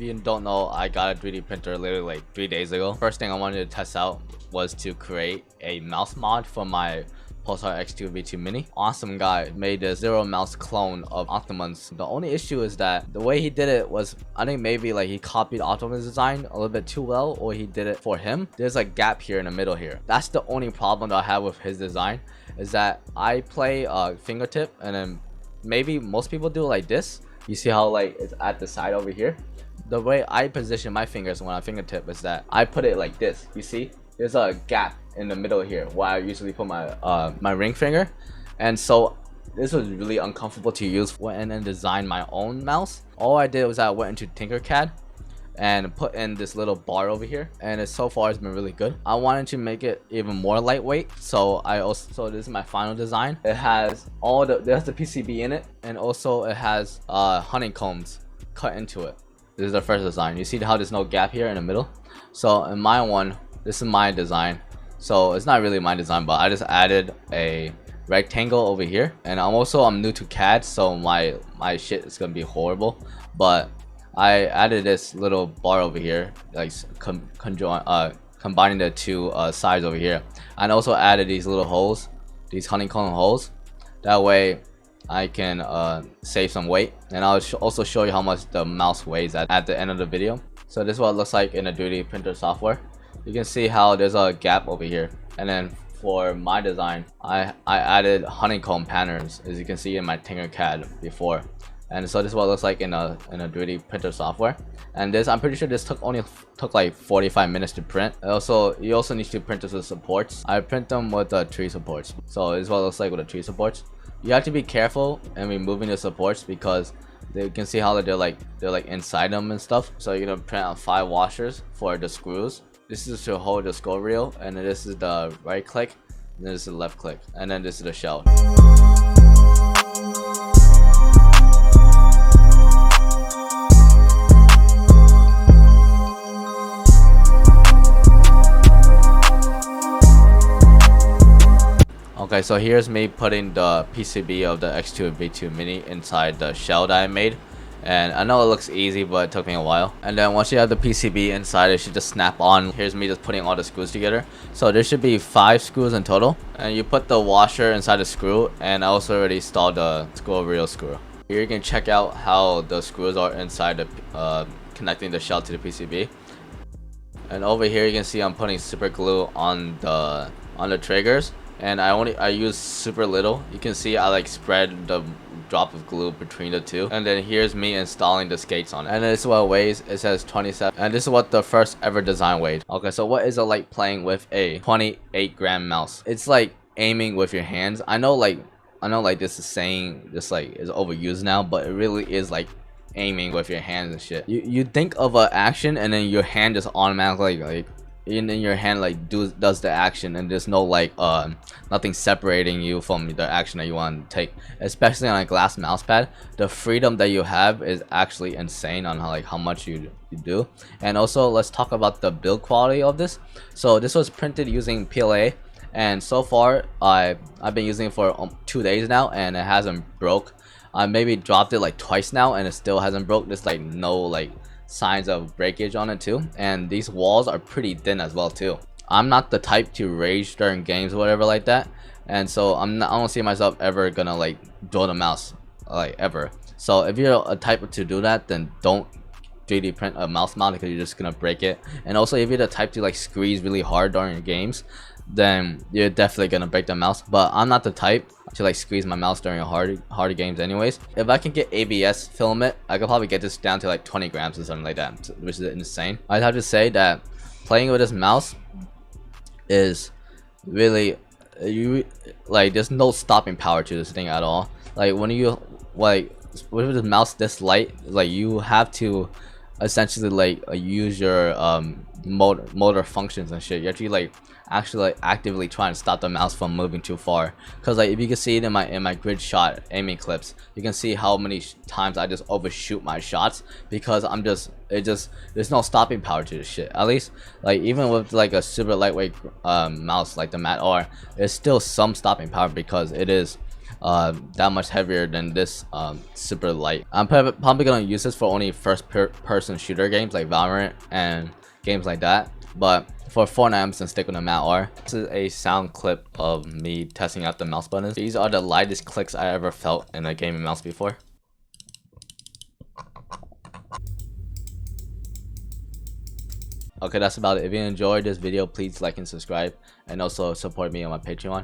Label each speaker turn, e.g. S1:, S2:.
S1: you don't know, I got a 3D printer literally like 3 days ago. First thing I wanted to test out was to create a mouse mod for my Pulsar X2 V2 Mini. Awesome guy made a Zeromouse clone of Optimus. The only issue is that the way he did it was, I think maybe like he copied Optimus' design a little bit too well, or he did it for him. There's a gap here in the middle here. That's the only problem that I have with his design, is that I play fingertip, and then maybe most people do it like this. You see how like it's at the side over here? The way I position my fingers when I fingertip is that I put it like this. You see? There's a gap in the middle here where I usually put my my ring finger, and so this was really uncomfortable to use. Went in and designed my own mouse. All I did was I went into Tinkercad and put in this little bar over here, and so far it's been really good. I wanted to make it even more lightweight, so this is my final design. It has there's the PCB in it, and also it has honeycombs cut into it. This is the first design. You see how there's no gap here in the middle? So in my one, this is my design. So it's not really my design, but I just added a rectangle over here. And I'm new to CAD, so my shit is gonna be horrible. But I added this little bar over here, like combining the two sides over here. And also added these little holes, these honeycomb holes. That way I can save some weight. And I'll also show you how much the mouse weighs at the end of the video. So this is what it looks like in the 3D printer software. You can see how there's a gap over here. And then for my design, I added honeycomb patterns, as you can see in my Tinkercad before. And so this is what it looks like in a 3D printer software. And this, I'm pretty sure this only took like 45 minutes to print. You also need to print this with supports. I print them with tree supports. So this is what it looks like with the tree supports. You have to be careful in removing the supports, because you can see how they're like inside them and stuff. So you're gonna print out 5 washers for the screws. This is to hold the scroll reel, and then this is the right click, and this is the left click, and then this is the shell. Okay, so here's me putting the PCB of the X2 V2 Mini inside the shell that I made. And I know it looks easy, but it took me a while. And then once you have the PCB inside, it should just snap on. Here's me just putting all the screws together. So there should be 5 screws in total. And you put the washer inside the screw, and I also already installed the scroll reel screw. Here you can check out how the screws are inside the connecting the shell to the PCB. And over here you can see I'm putting super glue on the triggers. And I use super little. You can see I like spread the drop of glue between the two. And then here's me installing the skates on it. And this is what it weighs. It says 27. And this is what the first ever design weighed. Okay, so what is it like playing with a 28-gram mouse? It's like aiming with your hands. I know like this is saying this like is overused now, but it really is like aiming with your hands and shit. You think of an action, and then your hand just automatically like in your hand like does the action, and there's no like nothing separating you from the action that you want to take. Especially on a glass mouse pad, the freedom that you have is actually insane on how much you do. And also, let's talk about the build quality of this. So this was printed using PLA, and so far I've been using it for 2 days now, and it hasn't broke. I maybe dropped it like twice now, and it still hasn't broke. There's like no like signs of breakage on it too, and these walls are pretty thin as well too. I'm not the type to rage during games or whatever like that, and so I don't see myself ever gonna like draw the mouse like ever. So if you're a type to do that, then don't 3D print a mouse mount, because you're just gonna break it. And also, if you're the type to like squeeze really hard during games, then you're definitely gonna break the mouse. But I'm not the type to like squeeze my mouse during harder games anyways. If I can get ABS filament, I could probably get this down to like 20 grams or something like that, which is insane. I'd have to say that playing with this mouse is really there's no stopping power to this thing at all. Like when you like with this mouse this light, like you have to essentially like use your motor functions and shit. You have to like actually like actively try and stop the mouse from moving too far, because like if you can see it in my grid shot aiming clips, you can see how many times I just overshoot my shots, because there's no stopping power to this shit. At least like even with like a super lightweight mouse like the Mat R, there's still some stopping power, because it is that much heavier than this super light. I'm probably gonna use this for only person shooter games like Valorant and games like that, but for Fortnite I'm just gonna stick with the Mat R. This is a sound clip of me testing out the mouse buttons. These are the lightest clicks I ever felt in a gaming mouse before. Okay, that's about it. If you enjoyed this video, please like and subscribe, and also support me on my Patreon.